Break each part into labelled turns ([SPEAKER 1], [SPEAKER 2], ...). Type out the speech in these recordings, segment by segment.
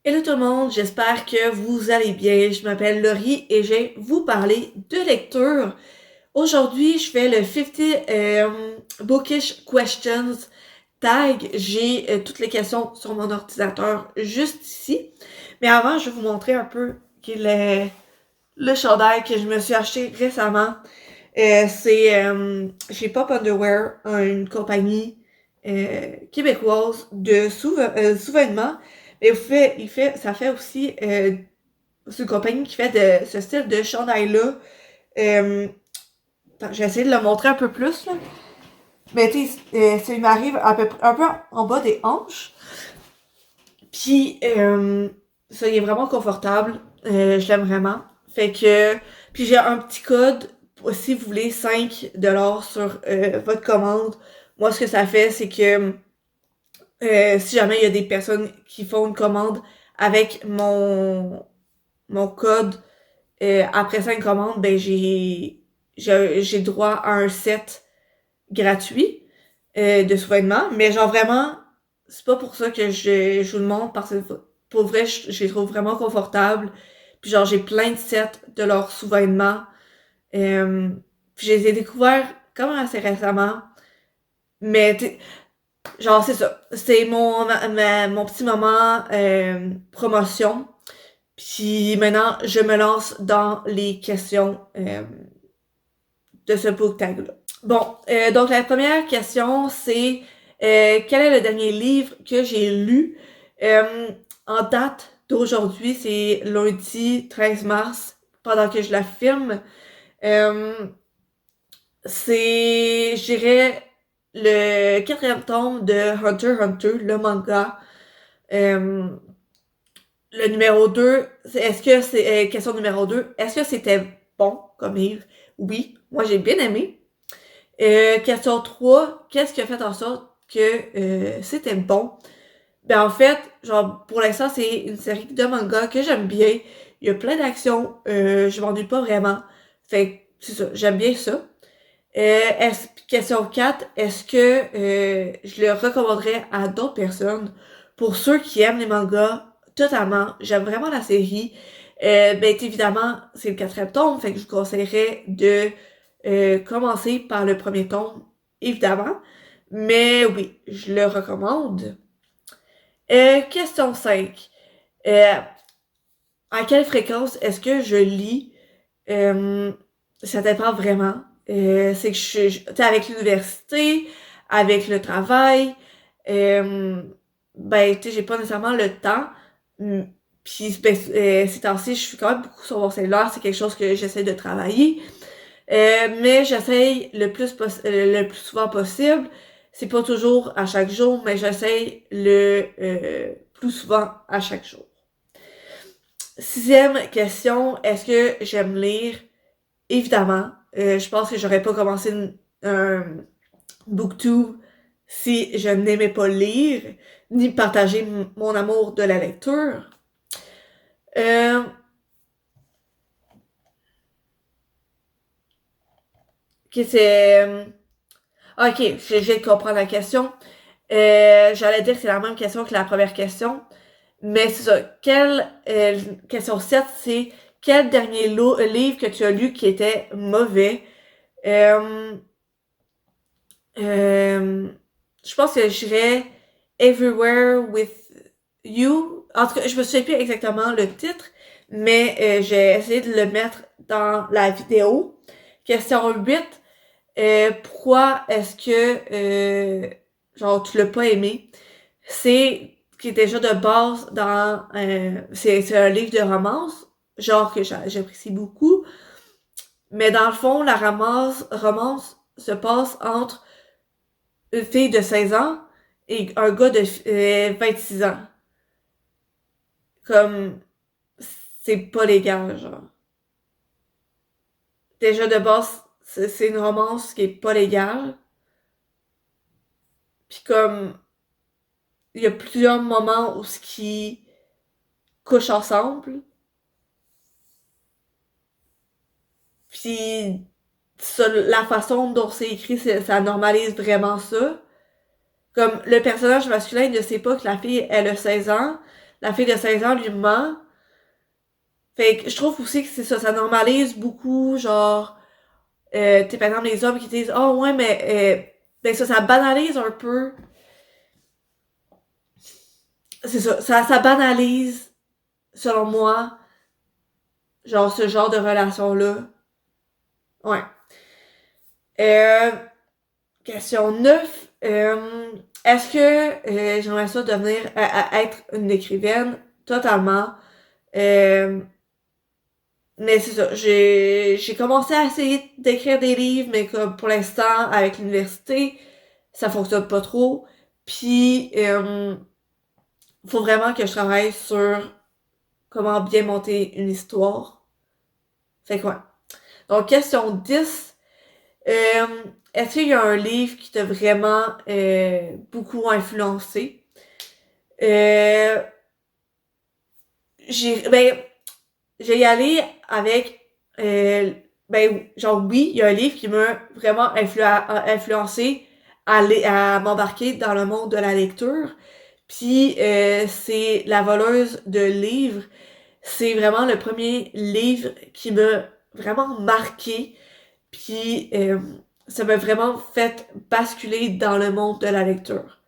[SPEAKER 1] Hello tout le monde, j'espère que vous allez bien. Je m'appelle Laurie et je vais vous parler de lecture. Aujourd'hui, je fais le 50 Bookish Questions tag. J'ai toutes les questions sur mon ordinateur juste ici. Mais avant, je vais vous montrer un peu le chandail que je me suis acheté récemment. C'est chez Pop Underwear, une compagnie québécoise de souvenement. Mais ça fait aussi, c'est une compagnie qui fait de ce style de chandail-là. Attends, je vais essayer de le montrer un peu plus, là. Mais tu sais, il m'arrive un peu en bas des hanches. Puis, ça, il est vraiment confortable. Je l'aime vraiment. Fait que, puis j'ai un petit code si vous voulez 5$ sur votre commande. Moi, ce que ça fait, c'est que si jamais il y a des personnes qui font une commande avec mon code après 5 commandes, ben j'ai droit à un set gratuit de soignement. Mais genre vraiment, c'est pas pour ça que je vous le montre parce que pour vrai, je les trouve vraiment confortables. Puis genre, j'ai plein de sets de leurs sous-vêtements. Euh, puis je les ai découverts quand même assez récemment. Mais genre, c'est ça. C'est mon petit moment promotion. Puis maintenant, je me lance dans les questions de ce book tag-là. Bon, donc la première question, c'est quel est le dernier livre que j'ai lu? En date d'aujourd'hui, c'est lundi 13 mars, pendant que je la filme. Euh, je dirais, le quatrième tome de Hunter x Hunter, le manga. Euh, le numéro 2, est-ce que c'est, question numéro 2, est-ce que c'était bon comme livre? Oui, moi j'ai bien aimé. Question 3, qu'est-ce qui a fait en sorte que c'était bon? Ben en fait, genre pour l'instant, c'est une série de mangas que j'aime bien. Il y a plein d'actions, je m'ennuie pas vraiment. Fait que c'est ça, j'aime bien ça. Question 4, est-ce que je le recommanderais à d'autres personnes? Pour ceux qui aiment les mangas, totalement. J'aime vraiment la série. Ben évidemment, c'est le quatrième tome, fait que je vous conseillerais de commencer par le premier tome, évidemment. Mais oui, je le recommande. Question 5. Euh, à quelle fréquence est-ce que je lis? Euh, Ça dépend vraiment. C'est que tu sais, avec l'université, avec le travail, euh, ben, tu sais, j'ai pas nécessairement le temps. Mm, Puis, ben, ces temps-ci, je suis quand même beaucoup sur mon cellulaire. C'est quelque chose que j'essaie de travailler. Mais j'essaye le plus souvent possible. C'est pas toujours à chaque jour, mais j'essaye le plus souvent à chaque jour. Sixième question, est-ce que j'aime lire? Évidemment. Je pense que j'aurais pas commencé un booktube si je n'aimais pas lire, ni partager mon amour de la lecture. Euh, ok, ok, je viens de comprendre la question. J'allais dire que c'est la même question que la première question. Mais c'est ça. Question 7, c'est quel dernier livre que tu as lu qui était mauvais? Euh, euh, je pense que je dirais Everywhere with You. En tout cas, je me souviens plus exactement le titre, mais j'ai essayé de le mettre dans la vidéo. Question 8. Pourquoi est-ce que genre tu l'as pas aimé? C'est qui est déjà de base dans c'est un livre de romance, genre que j'apprécie beaucoup, mais dans le fond la romance se passe entre une fille de 16 ans et un gars de 26 ans. Comme c'est pas légal, genre. Déjà de base, c'est une romance qui est pas légale. Puis comme il y a plusieurs moments où ce qui couchent ensemble. Puis la façon dont c'est écrit, ça normalise vraiment ça. Comme le personnage masculin il ne sait pas que la fille, elle a 16 ans. la fille de 16 ans lui ment. Fait que je trouve aussi que c'est ça, ça normalise beaucoup, genre, tu sais, par exemple, les hommes qui disent, oh ouais, mais, ben ça banalise un peu, c'est ça banalise, selon moi, genre, ce genre de relation-là. Ouais. Euh, Question 9. Est-ce que j'aimerais ça devenir, être une écrivaine? Totalement. Euh, mais c'est ça, j'ai commencé à essayer d'écrire des livres, mais comme pour l'instant, avec l'université, ça fonctionne pas trop. Puis, faut vraiment que je travaille sur comment bien monter une histoire. Fait quoi? Donc, question 10. Euh, Est-ce qu'il y a un livre qui t'a vraiment beaucoup influencé? Euh, ben, j'ai y aller avec, ben, genre oui, il y a un livre qui m'a vraiment influencé à m'embarquer dans le monde de la lecture. Puis c'est La voleuse de livres. C'est vraiment le premier livre qui m'a vraiment marqué. Puis ça m'a vraiment fait basculer dans le monde de la lecture.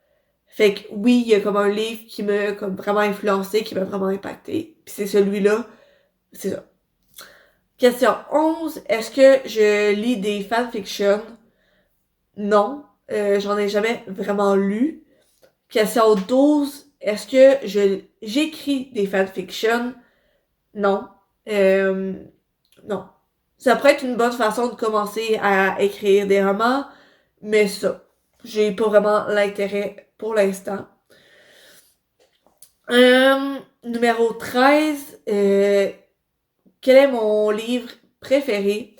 [SPEAKER 1] Fait que oui, il y a comme un livre qui m'a comme vraiment influencé, qui m'a vraiment impacté. Puis c'est celui-là, c'est ça. Question 11. Est-ce que je lis des fanfictions? Non. J'en ai jamais vraiment lu. Question 12. Est-ce que j'écris des fanfictions? Non. Euh, non. Ça pourrait être une bonne façon de commencer à écrire des romans, mais ça, j'ai pas vraiment l'intérêt pour l'instant. Numéro 13. Quel est mon livre préféré?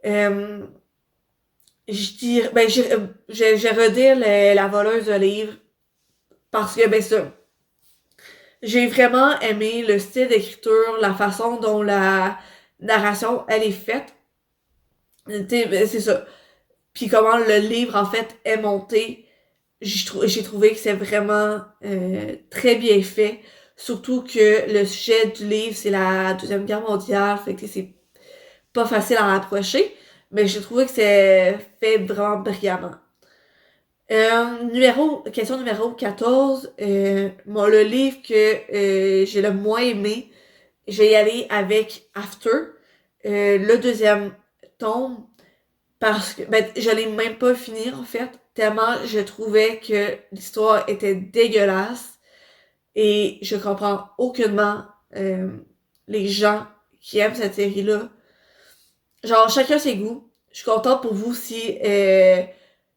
[SPEAKER 1] Euh, je dirais, ben, je redire La voleuse de livres parce que, ben, ça, j'ai vraiment aimé le style d'écriture, la façon dont la narration, elle est faite. Ben, c'est ça. Puis comment le livre, en fait, est monté. J'ai trouvé que c'est vraiment très bien fait. Surtout que le sujet du livre, c'est la Deuxième Guerre mondiale. Fait que c'est pas facile à approcher. Mais j'ai trouvé que c'est fait vraiment brillamment. Question numéro 14. Le livre que j'ai le moins aimé, je vais y aller avec After, le deuxième tome, parce que ben, je l'ai même pas fini en fait, tellement je trouvais que l'histoire était dégueulasse et je comprends aucunement les gens qui aiment cette série-là. Genre, chacun ses goûts. Je suis contente pour vous si...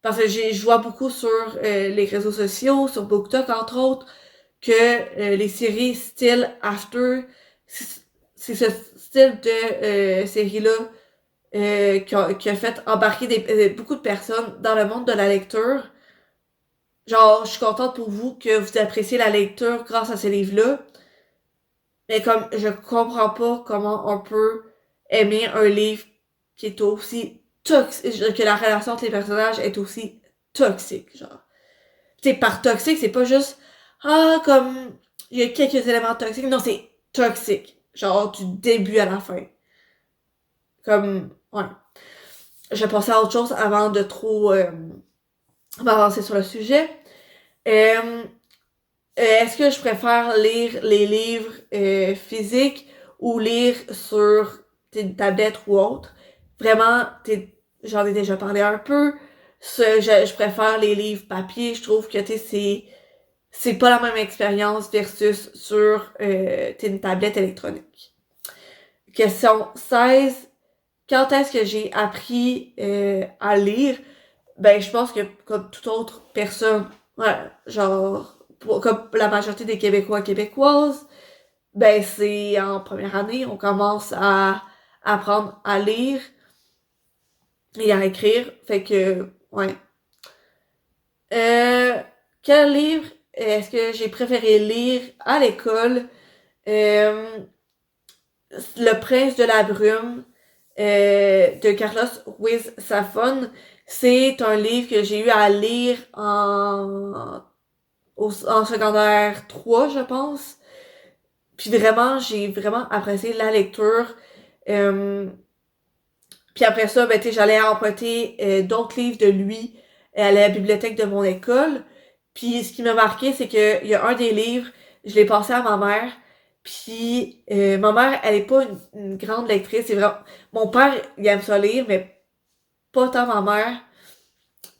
[SPEAKER 1] parce que je vois beaucoup sur les réseaux sociaux, sur BookTok entre autres, que les séries style After, c'est ce style de série-là qui a fait embarquer beaucoup de personnes dans le monde de la lecture. Genre, je suis contente pour vous que vous appréciez la lecture grâce à ces livres-là. Mais comme je comprends pas comment on peut aimer un livre qui est aussi toxique, que la relation entre les personnages est aussi toxique, genre. Tu sais, par toxique, c'est pas juste, ah, comme, il y a quelques éléments toxiques. Non, c'est toxique. Genre, du début à la fin. Comme, ouais. Je vais passer à autre chose avant de trop m'avancer sur le sujet. Euh, Est-ce que je préfère lire les livres physiques ou lire sur une tablette ou autre? Vraiment, j'en ai déjà parlé un peu. Je préfère les livres papier. Je trouve que c'est pas la même expérience versus sur une tablette électronique. Question 16. Quand est-ce que j'ai appris à lire? Ben, je pense que comme toute autre personne, ouais, genre, comme la majorité des Québécois et Québécoises, ben, c'est en première année, on commence à apprendre à lire et à écrire. Fait que, ouais. Euh, Quel livre est-ce que j'ai préféré lire à l'école? Euh, Le Prince de la Brume de Carlos Ruiz Zafón. C'est un livre que j'ai eu à lire en secondaire 3, je pense. Puis vraiment, j'ai vraiment apprécié la lecture. Puis après ça, ben, tu sais, j'allais emprunter d'autres livres de lui à la bibliothèque de mon école. Puis ce qui m'a marqué, c'est que il y a un des livres, je l'ai passé à ma mère. Puis ma mère, elle est pas une grande lectrice. C'est vraiment... Mon père, il aime ça lire, mais pas tant ma mère.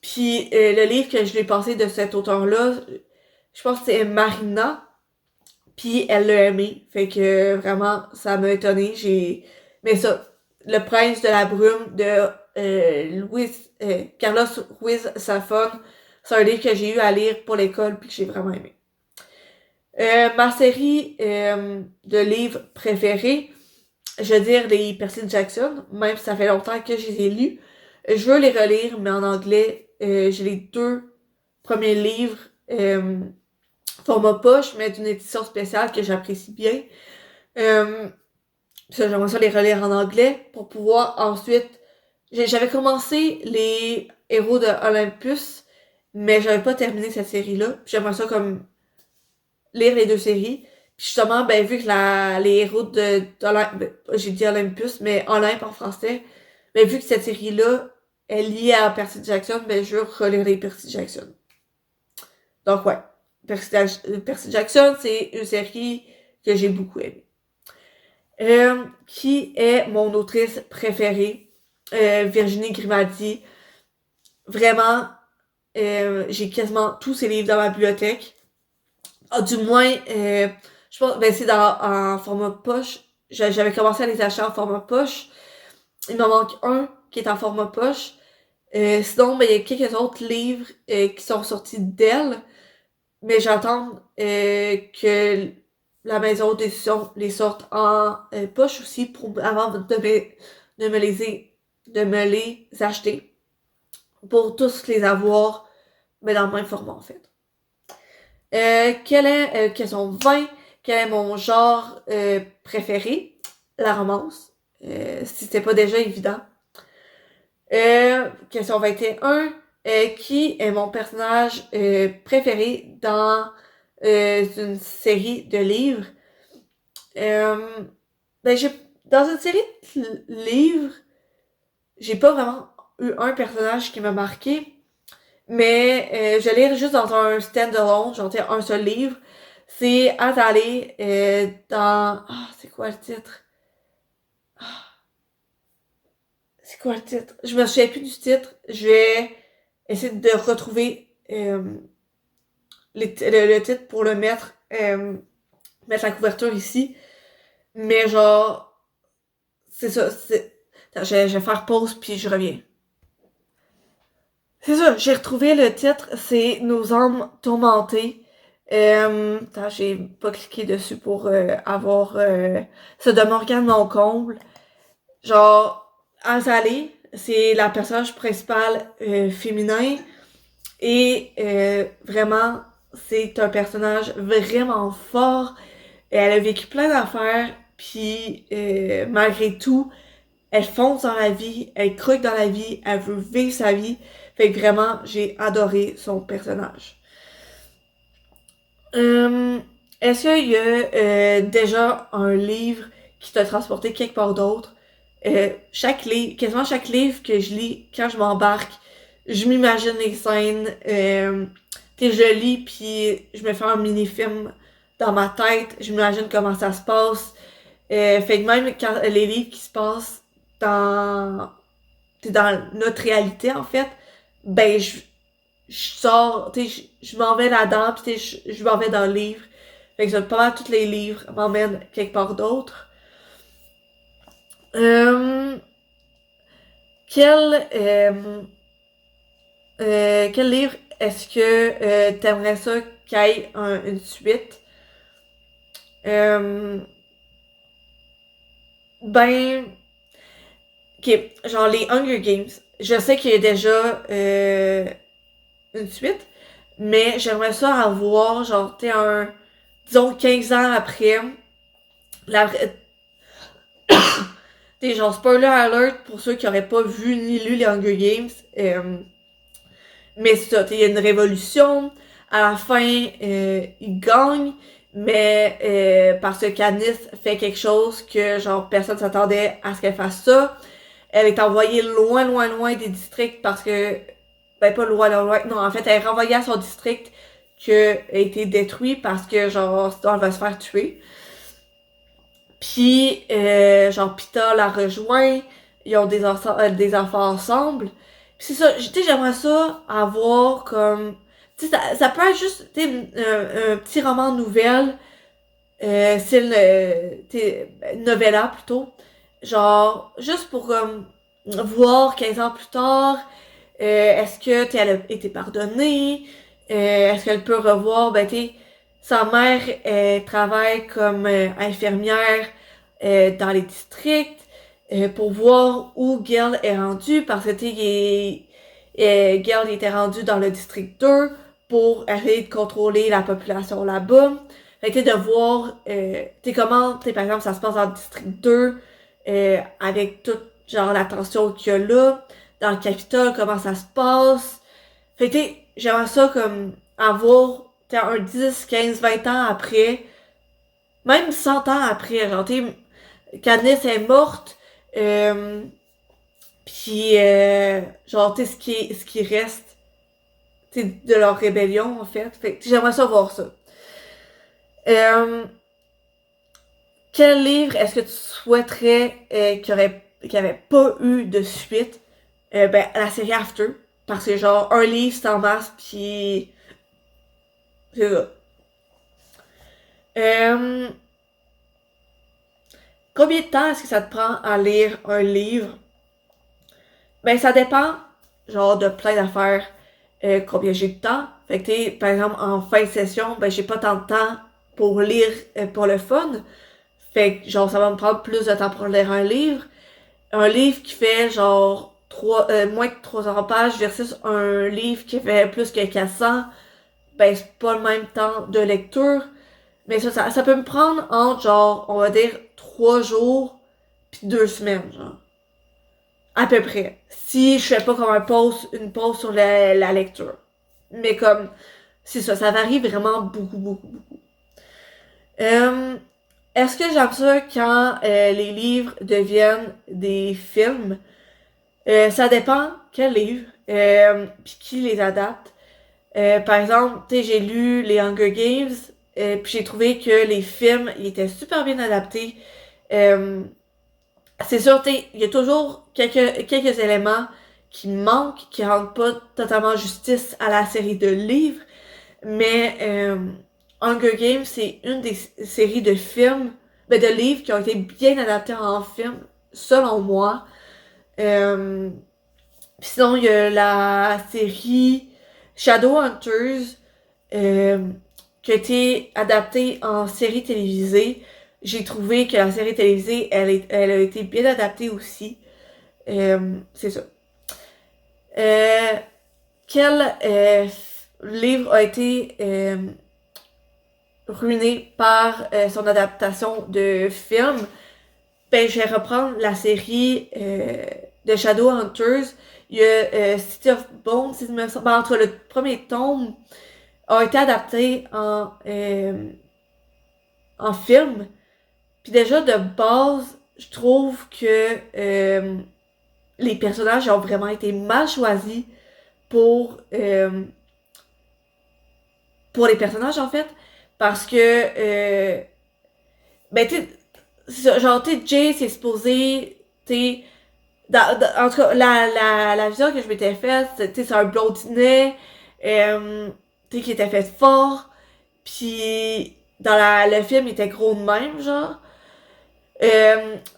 [SPEAKER 1] Puis le livre que je lui ai passé de cet auteur-là, je pense que c'est Marina. Puis elle l'a aimé. Fait que vraiment, ça m'a étonné. Mais ça, Le Prince de la Brume de Carlos Ruiz Zafón, c'est un livre que j'ai eu à lire pour l'école puis que j'ai vraiment aimé. Ma série de livres préférés, je veux dire les Percy Jackson, même si ça fait longtemps que je les ai lus. Je veux les relire, mais en anglais, j'ai les 2 premiers livres format poche, mais d'une édition spéciale que j'apprécie bien. J'aimerais ça les relire en anglais pour pouvoir ensuite... J'avais commencé les Héros de Olympus, mais j'avais pas terminé cette série-là. J'aimerais ça comme lire les 2 séries. Puis justement, ben vu que les héros j'ai dit Olympus, mais Olympe en français, ben vu que cette série-là est liée à Percy Jackson, ben je veux relire les Percy Jackson. Donc ouais, Percy Jackson, c'est une série que j'ai beaucoup aimée. Qui est mon autrice préférée? Virginie Grimaldi. Vraiment, j'ai quasiment tous ses livres dans ma bibliothèque. Ah, du moins, je pense, ben c'est en format poche. J'avais commencé à les acheter en format poche. Il m'en manque un qui est en format poche. Sinon, ben, il y a quelques autres livres qui sont sortis d'elle. Mais j'attends que la maison d'édition les sorte en poche aussi avant de me les acheter. Pour tous les avoir, mais dans le même format en fait. Question 20. Quel est mon genre préféré? La romance. Si c'était pas déjà évident. Question 21. Qui est mon personnage préféré dans une série de livres? Dans une série de livres, j'ai pas vraiment eu un personnage qui m'a marqué. Mais je lis juste dans un stand-alone, genre un seul livre. C'est Azalée dans... Ah, c'est quoi le titre? C'est quoi le titre? Je me souviens plus du titre. Je vais essayer de retrouver le titre pour le mettre la couverture ici. Mais genre, c'est ça. Attends, je vais faire pause puis je reviens. C'est ça, j'ai retrouvé le titre, c'est Nos âmes tourmentées. Attends, j'ai pas cliqué dessus pour avoir ça de Morgane Moncomble. Genre, Azalée, c'est la personnage principale féminin et vraiment, c'est un personnage vraiment fort. Elle a vécu plein d'affaires, puis malgré tout, elle fonce dans la vie, elle croque dans la vie, elle veut vivre sa vie. Fait que vraiment, j'ai adoré son personnage. Est-ce qu'il y a déjà un livre qui t'a transporté quelque part d'autre? Quasiment chaque livre que je lis, quand je m'embarque, je m'imagine les scènes. Je lis, puis je me fais un mini-film dans ma tête. Je m'imagine comment ça se passe. Fait que même quand les livres qui se passent dans notre réalité, en fait, ben, je sors, je m'en vais là-dedans, pis je m'en vais dans le livre. Fait que pas mal tous les livres m'emmènent quelque part d'autre. Quel livre est-ce que t'aimerais ça qu'il y ait une suite? Ben, ok, genre les Hunger Games. Je sais qu'il y a déjà une suite, mais j'aimerais ça avoir, genre, disons 15 ans après, la, genre, spoiler alert pour ceux qui auraient pas vu ni lu les Hunger Games, mais c'est ça, il y a une révolution, à la fin, ils gagnent, mais parce que Katniss fait quelque chose que genre personne s'attendait à ce qu'elle fasse ça. Elle est envoyée loin, loin, loin des districts parce que ben pas loin, loin, loin. Non, en fait, elle est renvoyée à son district qui a été détruit parce que genre sinon elle va se faire tuer. Puis genre Pita la rejoint, ils ont des enfants ensemble. Puis c'est ça, tu sais, j'aimerais ça avoir comme tu sais ça peut être juste tu sais un petit roman de nouvelle style novella plutôt. Genre juste pour voir 15 ans plus tard est-ce que t'sais, elle a été pardonnée, est-ce qu'elle peut revoir ben tu sa mère travaille comme infirmière dans les districts pour voir où Gil est rendu parce que Gil était rendu dans le district 2 pour essayer de contrôler la population là-bas. Fait que de voir comment par exemple ça se passe dans le district 2 avec toute genre la tension qu'il y a là dans le Capitole, comment ça se passe. Fait que j'aimerais ça comme avoir un 10, 15, 20 ans après, même 100 ans après, genre Katniss est morte, pis genre ce qui reste de leur rébellion en fait. Fait que j'aimerais ça voir ça. Quel livre est-ce que tu souhaiterais qu'il n'y avait pas eu de suite? Ben, la série After. Parce que genre, un livre, c'est en masse, pis c'est ça. Euh, Combien de temps est-ce que ça te prend à lire un livre? Ben, ça dépend, genre, de plein d'affaires. Combien j'ai de temps. Fait que, par exemple, en fin de session, ben, j'ai pas tant de temps pour lire pour le fun. Fait que, genre, ça va me prendre plus de temps pour lire un livre. Un livre qui fait, genre, moins que 300 pages versus un livre qui fait plus que 400, ben, c'est pas le même temps de lecture. Mais ça peut me prendre entre, genre, on va dire, 3 jours puis 2 semaines, genre. À peu près. Si je fais pas comme une pause sur la lecture. Mais comme, c'est ça, ça varie vraiment beaucoup, beaucoup, beaucoup. Euh, Est-ce que j'aime ça quand les livres deviennent des films? Ça dépend quel livre, puis qui les adapte. Par exemple, tu sais, j'ai lu les Hunger Games, puis j'ai trouvé que les films, ils étaient super bien adaptés. Euh, c'est sûr, tu sais, il y a toujours quelques éléments qui manquent, qui rendent pas totalement justice à la série de livres, mais Hunger Games, c'est une des séries de films, ben de livres qui ont été bien adaptés en film, selon moi. Euh, Pis sinon, il y a la série Shadowhunters qui a été adaptée en série télévisée. J'ai trouvé que la série télévisée, elle a été bien adaptée aussi. C'est ça. Euh, Quel livre a été ruiné par son adaptation de film? Ben, je vais reprendre la série de Shadowhunters. Il y a City of Bones, si je me souviens. Ben, entre le premier tome a été adapté en film. Puis déjà, de base, je trouve que les personnages ont vraiment été mal choisis pour, euh, pour les personnages, en fait. Parce que, ben, tu sais, genre, tu sais, Jay, c'est supposé, tu sais, en tout cas, la vision que je m'étais faite, c'est un blondinet, tu sais, qui était fait fort, puis dans le film, il était gros de même, genre.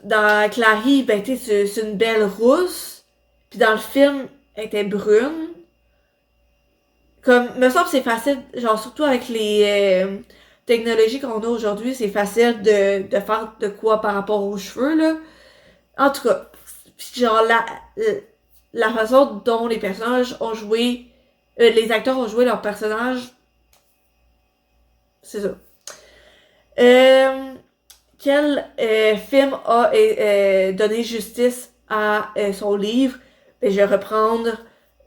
[SPEAKER 1] Dans Clary, ben, tu sais, c'est une belle rousse, puis dans le film, elle était brune. Comme, me semble que c'est facile, genre, surtout avec les technologies qu'on a aujourd'hui, c'est facile de faire de quoi par rapport aux cheveux, là. En tout cas, genre la façon dont les personnages ont joué, les acteurs ont joué leurs personnages, c'est ça. Euh, Quel film a donné justice à son livre? Ben, je vais reprendre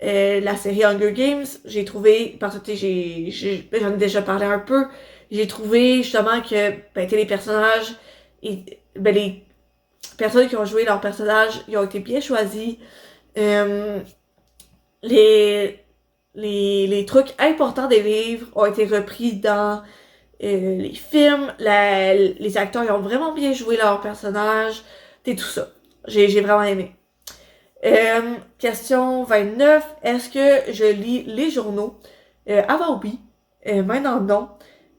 [SPEAKER 1] la série Hunger Games. J'ai trouvé, parce que j'en ai déjà parlé un peu, j'ai trouvé justement que, que les personnages, les personnes qui ont joué leurs personnages, ils ont été bien choisis. Euh, les, les trucs importants des livres ont été repris dans les films. Les acteurs, ils ont vraiment bien joué leurs personnages. C'est tout ça. J'ai vraiment aimé. Question 29. Est-ce que je lis les journaux? Avant, oui. Maintenant, non.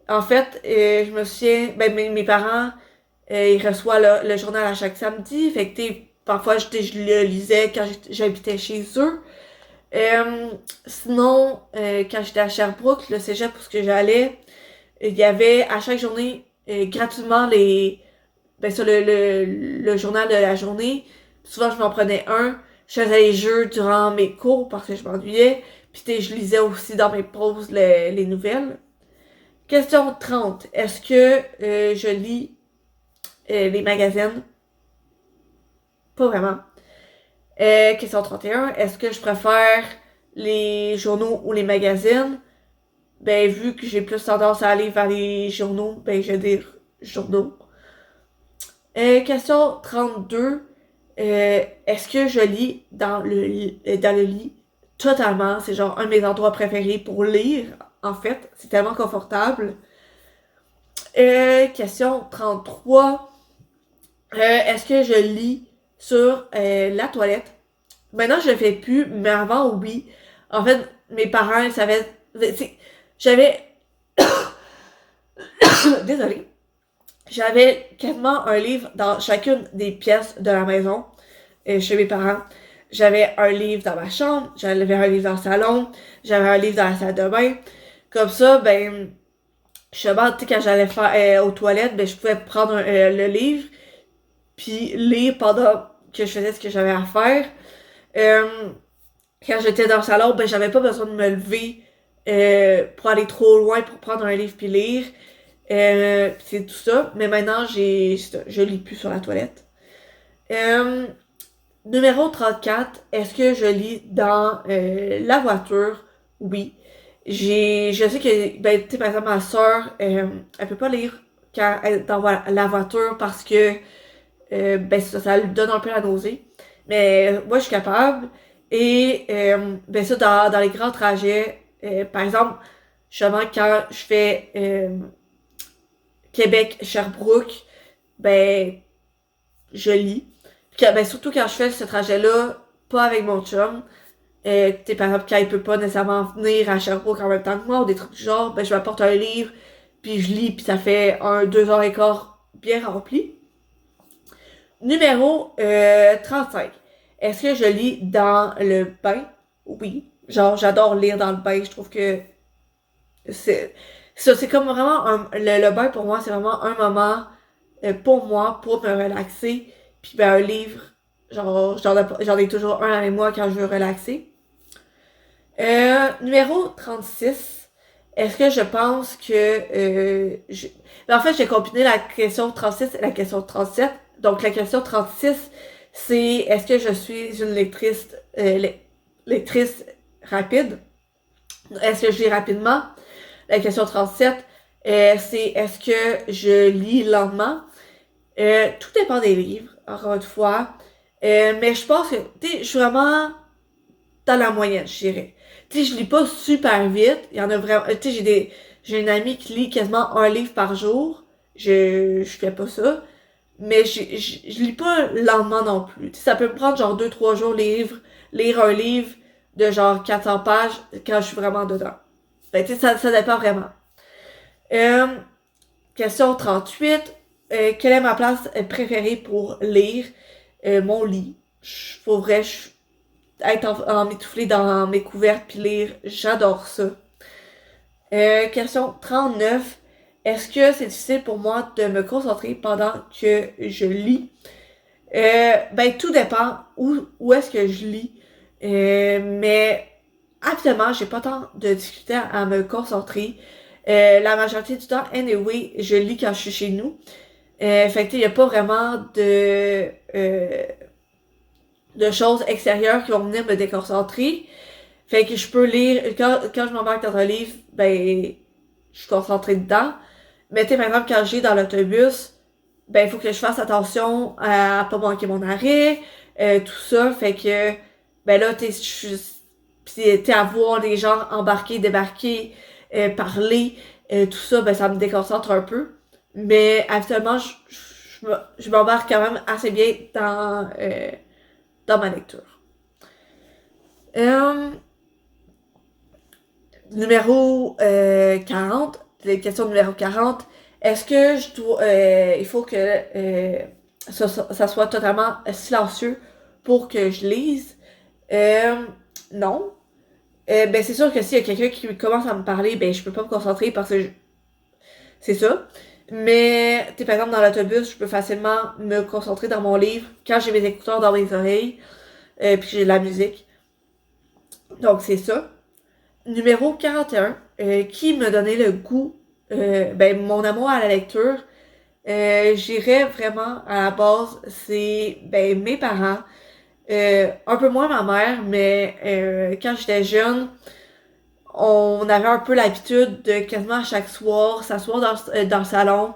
[SPEAKER 1] En fait, je me souviens, mes parents, ils reçoivent le journal à chaque samedi. Fait que, parfois, je le lisais quand j'habitais chez eux. Sinon, quand j'étais à Sherbrooke, le cégep où ce que j'allais, il y avait à chaque journée gratuitement le journal de la journée. Souvent, je m'en prenais un. Je faisais les jeux durant mes cours parce que je m'ennuyais. Puis je lisais aussi dans mes pauses les nouvelles. Question 30. Est-ce que je lis les magazines? Pas vraiment. Question 31. Est-ce que je préfère les journaux ou les magazines? Ben, vu que j'ai plus tendance à aller vers les journaux, ben, je vais dire journaux. Question 32. Est-ce que je lis dans le lit? Totalement. C'est genre un de mes endroits préférés pour lire, en fait. C'est tellement confortable. Question 33. Est-ce que je lis sur la toilette? Maintenant, je le fais plus, mais avant, oui. En fait, mes parents, ils savaient... J'avais... Désolée. J'avais quasiment un livre dans chacune des pièces de la maison, chez mes parents. J'avais un livre dans ma chambre, j'avais un livre dans le salon, j'avais un livre dans la salle de bain. Comme ça, ben, justement, tu sais, quand j'allais faire aux toilettes, ben, je pouvais prendre le livre, puis lire pendant que je faisais ce que j'avais à faire. Quand j'étais dans le salon, ben, j'avais pas besoin de me lever pour aller trop loin pour prendre un livre puis lire. C'est tout ça. Mais maintenant, je lis plus sur la toilette. Numéro 34. Est-ce que je lis dans la voiture? Oui. Je sais que, ben, tu sais, par exemple, ma soeur, elle peut pas lire quand elle est dans la voiture parce que, ben, ça lui donne un peu la nausée. Mais moi, je suis capable. Et, ben, ça, dans les grands trajets, par exemple, justement, quand je fais Québec-Sherbrooke, ben, je lis. Ben, surtout quand je fais ce trajet-là, pas avec mon chum. Par exemple, quand il peut pas nécessairement venir à Sherbrooke en même temps que moi, ou des trucs du genre, ben, je m'apporte un livre, puis je lis, puis ça fait 2 heures et quart bien rempli. Numéro 35. Est-ce que je lis dans le bain? Oui. Genre, j'adore lire dans le bain. Je trouve que c'est comme vraiment le bain pour moi, c'est vraiment un moment pour moi, pour me relaxer. Puis ben un livre, genre j'en ai toujours un avec moi quand je veux relaxer. Numéro 36. Est-ce que je pense que ben, en fait, j'ai combiné la question 36 et la question 37. Donc la question 36, c'est est-ce que je suis une lectrice rapide? Est-ce que je lis rapidement? La question 37, c'est est-ce que je lis lentement? Tout dépend des livres, encore une fois. Mais je pense que, tu sais, je suis vraiment dans la moyenne, je dirais. Tu sais, je lis pas super vite. Il y en a vraiment, tu sais, j'ai une amie qui lit quasiment un livre par jour. Je fais pas ça. Mais je lis pas lentement non plus. Tu sais, ça peut me prendre genre 2-3 jours lire un livre de genre 400 pages quand je suis vraiment dedans. Ben, tu sais, ça dépend vraiment. Euh, Question 38. Quelle est ma place préférée pour lire? Mon lit. Faut vrai, être emmitouflée dans mes couvertes puis lire, j'adore ça. Question 39. Est-ce que c'est difficile pour moi de me concentrer pendant que je lis? Ben, tout dépend où est-ce que je lis. Mais actuellement, j'ai pas tant de difficulté à me concentrer. La majorité du temps, anyway, je lis quand je suis chez nous. Fait que il y a pas vraiment de choses extérieures qui vont venir me déconcentrer. Fait que je peux lire, quand je m'embarque dans un livre, ben, je suis concentrée dedans. Mais tu sais, par exemple, quand j'ai dans l'autobus, ben, il faut que je fasse attention à pas manquer mon arrêt, tout ça. Fait que, ben là, t'sais, à voir les gens embarquer, débarquer, parler, tout ça, ben, ça me déconcentre un peu. Mais habituellement, je m'embarque quand même assez bien dans ma lecture. Euh, numéro 40, les questions numéro 40. Est-ce que il faut que ça soit totalement silencieux pour que je lise? Euh, non. Ben c'est sûr que s'il y a quelqu'un qui commence à me parler, ben je peux pas me concentrer parce que c'est ça. Mais, tu sais, par exemple, dans l'autobus, je peux facilement me concentrer dans mon livre quand j'ai mes écouteurs dans mes oreilles, puis j'ai de la musique. Donc, c'est ça. Numéro 41, qui me donnait le goût, ben, mon amour à la lecture, j'irais vraiment à la base, c'est ben, mes parents, un peu moins ma mère, mais quand j'étais jeune, on avait un peu l'habitude de quasiment à chaque soir s'asseoir dans le salon.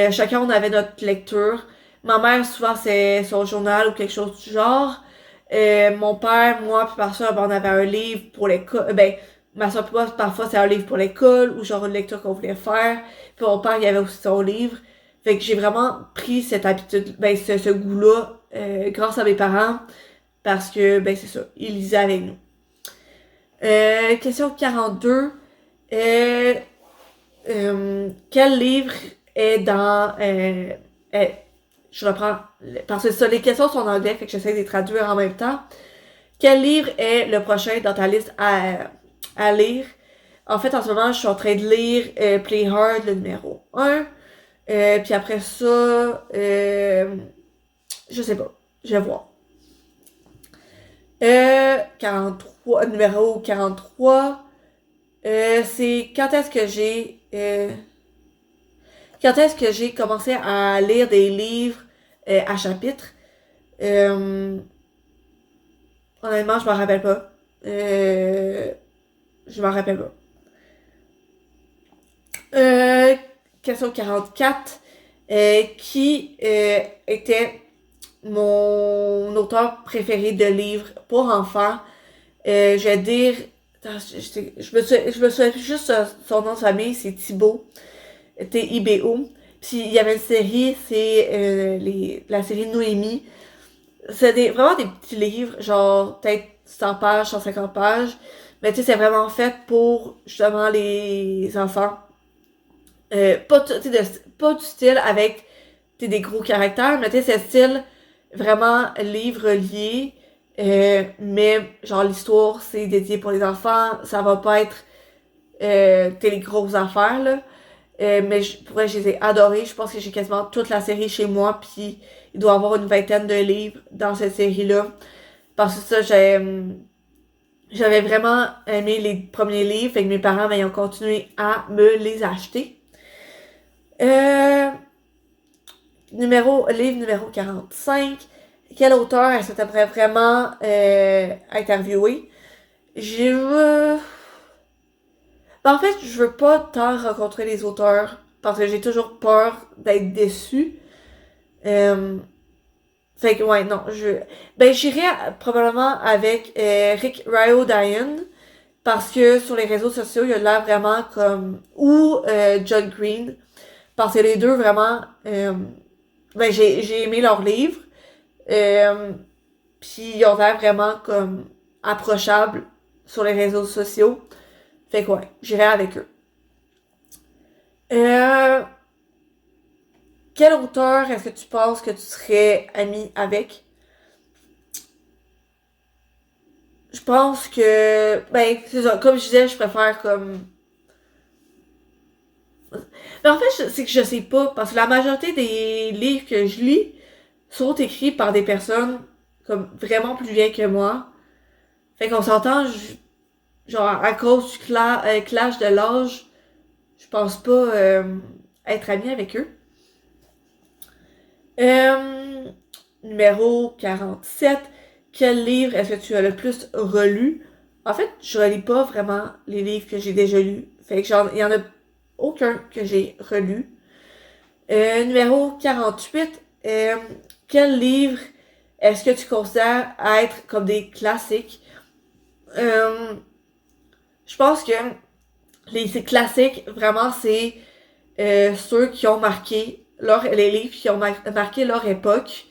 [SPEAKER 1] Chacun on avait notre lecture. Ma mère souvent c'est son journal ou quelque chose du genre. Mon père, moi puis parfois ben, on avait un livre pour l'école. Ben ma soeur puis moi parfois c'est un livre pour l'école ou genre une lecture qu'on voulait faire. Puis mon père il avait aussi son livre. Fait que j'ai vraiment pris cette habitude, ben ce goût-là grâce à mes parents parce que ben c'est ça, ils lisaient avec nous. Question 42. Euh, quel livre est dans... je reprends, parce que ça, les questions sont en anglais, fait que j'essaie de les traduire en même temps. Quel livre est le prochain dans ta liste à lire? En fait, en ce moment, je suis en train de lire Play Hard, le numéro 1. Puis après ça, je sais pas. Je vais voir. 43, numéro 43. C'est quand est-ce que j'ai commencé à lire des livres à chapitre. Euh, honnêtement, je m'en rappelle pas. Je m'en rappelle pas. Euh, question 44. Qui était mon auteur préféré de livres pour enfants? Je vais dire... Attends, je me souviens juste son nom de famille, c'est Thibaut. T-I-B-O. Puis il y avait une série, c'est la série Noémie. C'est vraiment des petits livres, genre peut-être 100 pages, 150 pages. Mais tu sais, c'est vraiment fait pour justement les enfants. Pas du style avec des gros caractères, mais tu sais, c'est style vraiment livre lié. Mais genre l'histoire, c'est dédié pour les enfants. Ça va pas être les grosses affaires, là. Mais pour vrai, je les ai adorés. Je pense que j'ai quasiment toute la série chez moi. Puis il doit y avoir une vingtaine de livres dans cette série-là. Parce que ça, j'avais vraiment aimé les premiers livres. Fait que mes parents ben, ils ont continué à me les acheter. Euh, livre numéro 45. Quel auteur est-ce que t'aimerais vraiment interviewer? J'ai... Ben, en fait, je veux pas tant rencontrer les auteurs parce que j'ai toujours peur d'être déçue. Euh, fait que, ouais, non, ben, j'irais probablement avec Rick Riordan parce que sur les réseaux sociaux, il a l'air vraiment comme... Ou John Green parce que les deux, vraiment... ben, j'ai aimé leurs livres. Euh, Puis ils ont l'air vraiment comme approchables sur les réseaux sociaux. Fait que, ouais, j'irais avec eux. Euh, Quel auteur est-ce que tu penses que tu serais ami avec? Je pense que, ben, c'est ça, comme je disais, je préfère comme... Mais en fait, c'est que je sais pas, parce que la majorité des livres que je lis sont écrits par des personnes comme vraiment plus vieilles que moi. Fait qu'on s'entend, genre, à cause du clash de l'âge, je pense pas être ami avec eux. Euh, Numéro 47. Quel livre est-ce que tu as le plus relu? En fait, je relis pas vraiment les livres que j'ai déjà lus. Fait que genre, il y en a aucun que j'ai relu. Numéro 48, quel livre est-ce que tu considères être comme des classiques? Je pense que les classiques, vraiment, c'est ceux qui ont marqué les livres qui ont marqué leur époque.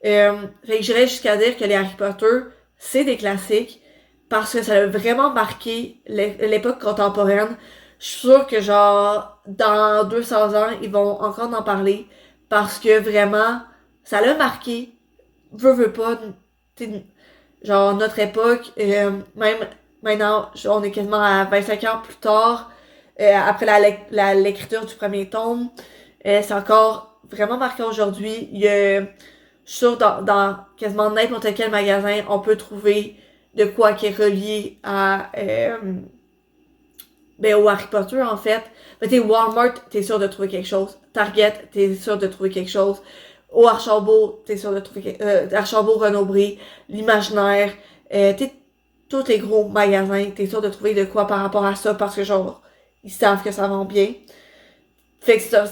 [SPEAKER 1] Fait que j'irais jusqu'à dire que les Harry Potter, c'est des classiques parce que ça a vraiment marqué l'époque contemporaine. Je suis sûre que genre dans 200 ans, ils vont encore en parler parce que vraiment, ça l'a marqué. Veut pas, genre notre époque, même maintenant, on est quasiment à 25 ans plus tard, après l'écriture du premier tome, c'est encore vraiment marqué aujourd'hui. Je suis sûre dans quasiment n'importe quel magasin, on peut trouver de quoi qui est relié à au Harry Potter en fait. Mais t'sais, Walmart, t'es sûr de trouver quelque chose. Target, t'es sûr de trouver quelque chose. Au Archambault, t'es sûr de trouver Archambault, Renaud-Bré, l'Imaginaire, t'es tous les gros magasins, t'es sûr de trouver de quoi par rapport à ça parce que genre ils savent que ça vend bien. Fait que ça,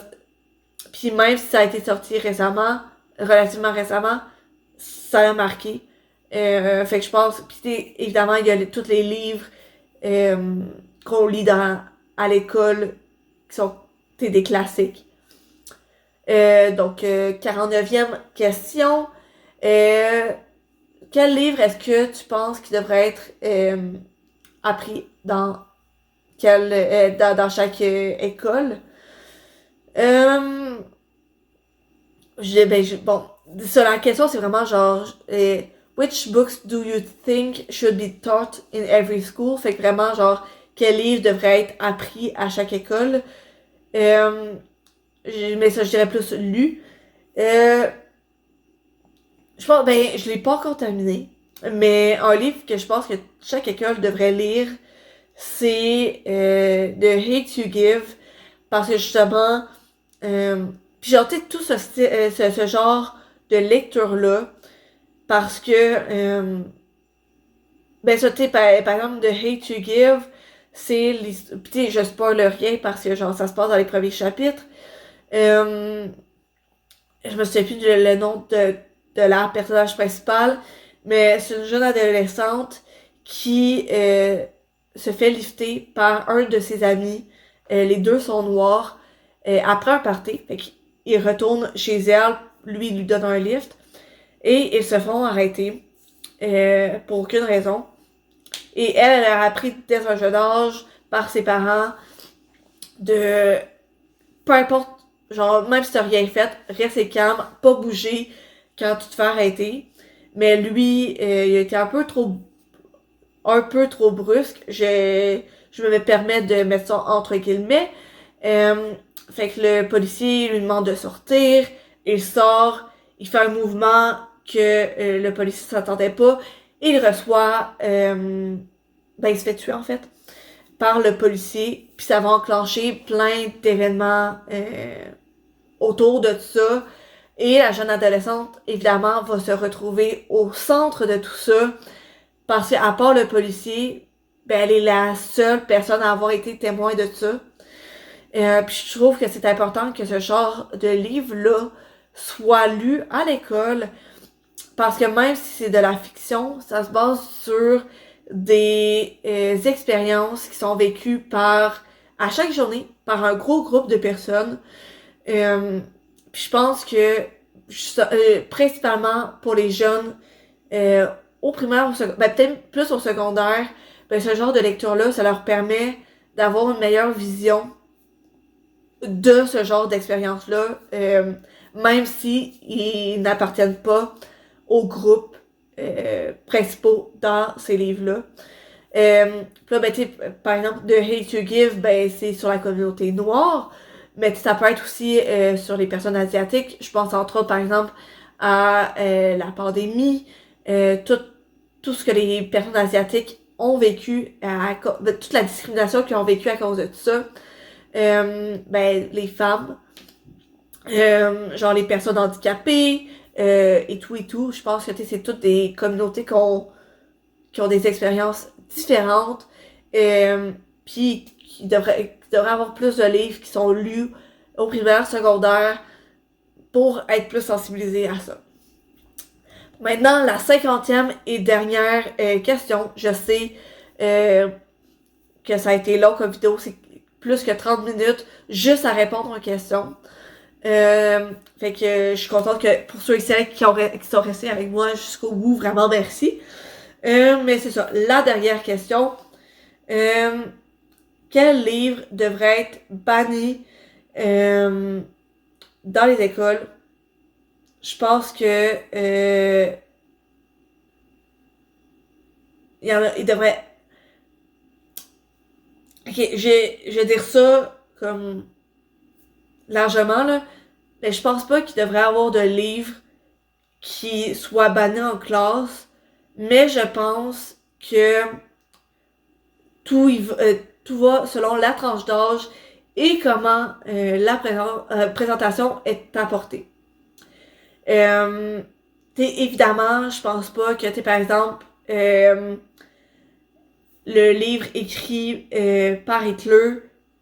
[SPEAKER 1] puis même si ça a été sorti récemment, relativement récemment, ça a marqué. Fait que je pense, puis évidemment il y a tous les livres qu'on lit à l'école qui sont des classiques. Donc 49e question. Quel livre est-ce que tu penses qui devrait être appris dans dans chaque école? Bon, ça, la question, c'est vraiment genre, which books do you think should be taught in every school? Fait que vraiment, genre, quel livre devrait être appris à chaque école? Mais ça, je dirais plus lu. Je pense, je l'ai pas encore terminé, mais un livre que je pense que chaque école devrait lire, c'est The Hate You Give, parce que justement, puis genre, tu sais, tout ce genre de lecture-là, parce que, ça, tu sais, par exemple, The Hate You Give, c'est tu sais, je spoil rien parce que, genre, ça se passe dans les premiers chapitres. Je me souviens plus le nom de la personnage principale, mais c'est une jeune adolescente qui se fait lifter par un de ses amis. Les deux sont noirs. Après un party, fait qu'il retourne chez elle, lui il lui donne un lift, et ils se font arrêter pour aucune raison. Et elle a appris dès un jeune âge par ses parents de peu importe, genre, même si t'as rien fait, rester calme, pas bouger quand tu te fais arrêter. Mais lui, il a été un peu trop brusque. Je me permets de mettre ça entre guillemets. Fait que le policier lui demande de sortir. Il sort, il fait un mouvement que le policier s'attendait pas. Et il reçoit, il se fait tuer en fait par le policier, puis ça va enclencher plein d'événements autour de ça. Et la jeune adolescente, évidemment, va se retrouver au centre de tout ça, parce qu'à part le policier, elle est la seule personne à avoir été témoin de ça. Puis je trouve que c'est important que ce genre de livre-là soit lu à l'école, parce que même si c'est de la fiction, ça se base sur des expériences qui sont vécues à chaque journée, par un gros groupe de personnes. Puis je pense que, principalement pour les jeunes, au primaire, peut-être plus au secondaire, ce genre de lecture-là, ça leur permet d'avoir une meilleure vision de ce genre d'expérience-là, même si ils n'appartiennent pas au groupe principaux dans ces livres-là. Puis là, par exemple, The Hate You Give, c'est sur la communauté noire, mais ça peut être aussi sur les personnes asiatiques. Je pense entre autres, par exemple, à la pandémie, tout ce que les personnes asiatiques ont vécu, toute la discrimination qu'ils ont vécu à cause de tout ça. Les femmes, genre les personnes handicapées, et tout. Je pense que c'est toutes des communautés qui ont des expériences différentes, puis qu'il devrait avoir plus de livres qui sont lus au primaire, secondaire, pour être plus sensibilisé à ça. Maintenant, la 50e et dernière question. Je sais que ça a été long comme vidéo, c'est plus que 30 minutes juste à répondre aux questions. Fait que je suis contente que pour ceux et celles qui sont restés avec moi jusqu'au bout, vraiment merci. Mais c'est ça, la dernière question. Quel livre devrait être banni dans les écoles? Je pense que il devrait. Ok, je vais dire ça comme largement là, mais je pense pas qu'il devrait avoir de livre qui soit banni en classe, mais je pense que tout va selon la tranche d'âge et comment la présentation est apportée. Évidemment, je pense pas que par exemple le livre écrit par Hitler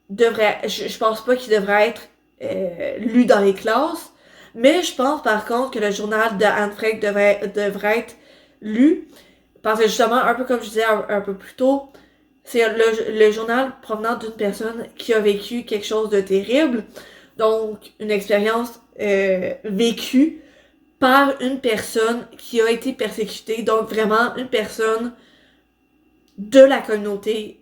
[SPEAKER 1] je pense pas qu'il devrait être lu dans les classes, mais je pense par contre que le journal de Anne Frank devrait être lu, parce que justement, un peu comme je disais un peu plus tôt, c'est le journal provenant d'une personne qui a vécu quelque chose de terrible, donc une expérience vécue par une personne qui a été persécutée, donc vraiment une personne de la communauté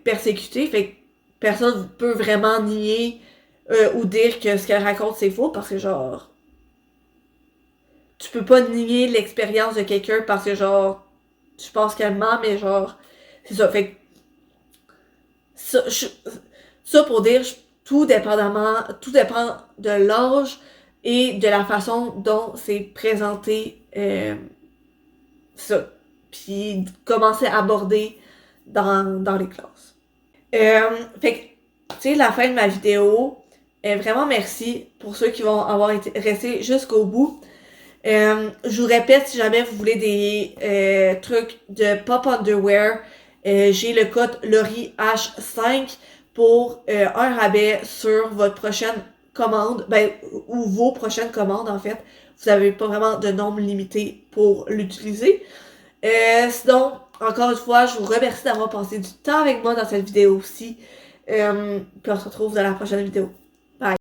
[SPEAKER 1] persécutée. Fait que personne peut vraiment nier ou dire que ce qu'elle raconte c'est faux, parce que genre tu peux pas nier l'expérience de quelqu'un parce que genre tu penses qu'elle ment, mais genre c'est ça. Fait que ça pour dire tout dépend de l'âge et de la façon dont c'est présenté ça, puis commencer à aborder dans les classes. Fait que, tu sais, la fin de ma vidéo, vraiment merci pour ceux qui vont avoir resté jusqu'au bout. Je vous répète, si jamais vous voulez des trucs de pop underwear, j'ai le code LORIH5 pour un rabais sur votre prochaine commande, ou vos prochaines commandes en fait. Vous n'avez pas vraiment de nombre limité pour l'utiliser. Sinon, encore une fois, je vous remercie d'avoir passé du temps avec moi dans cette vidéo aussi. Puis on se retrouve dans la prochaine vidéo.